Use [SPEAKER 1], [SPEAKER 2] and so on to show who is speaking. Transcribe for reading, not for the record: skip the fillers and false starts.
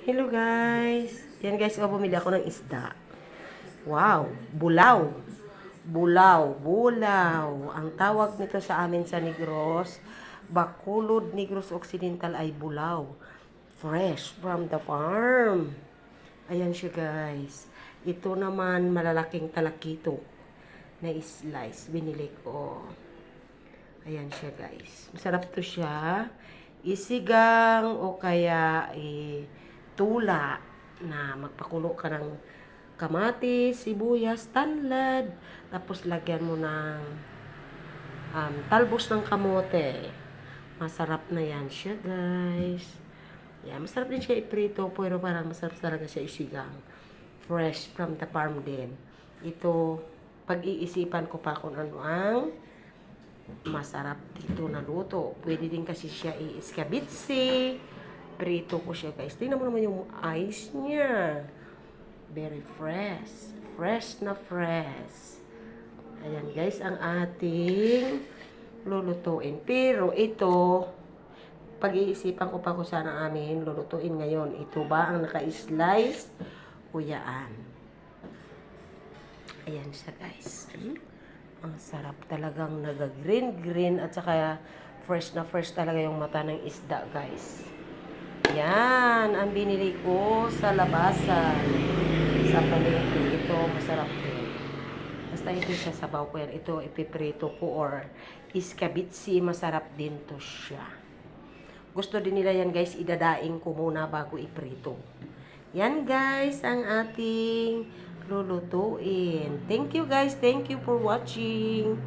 [SPEAKER 1] Hello guys! Yan guys, bumili ako ng isda. Wow! Bulaw! Bulaw! Ang tawag nito sa amin sa Negros, Bacolod, Negros Occidental ay bulaw. Fresh from the farm. Ayan siya guys. Ito naman malalaking talakito na slice. Binili ko. Ayan siya guys. Masarap to siya. Isigang o kaya tula na magpakulo ka ng kamatis, sibuyas, tanlad. Tapos lagyan mo ng talbos ng kamote. Masarap na yan siya guys. Yeah, masarap din siya iprito pero parang masarap talaga siya isigang. Fresh from the farm din. Ito, pag-iisipan ko pa kung ano ang masarap dito na luto. Pwede din kasi siya i-iskabitsi. Prito ko siya guys. Tingnan mo naman yung ice niya. Very fresh. Fresh na fresh. Ayan guys, ang ating lulutuin. Pero ito, pag-iisipan ko pa kung sana amin lulutuin ngayon. Ito ba ang naka-slice? Kuyaan. Ayan siya guys. Ang sarap talagang naga-green at saka fresh na fresh talaga yung mata ng isda guys. Yan, ang binili ko sa labasan. Sa palengke. Ito, masarap din. Basta ito sa sabaw ko yan. Ito, ipiprito ko or iskabitsi. Masarap din to siya. Gusto din nila yan guys, idadaing ko muna bago iprito. Yan guys, ang ating lulutuin. Thank you guys. Thank you for watching.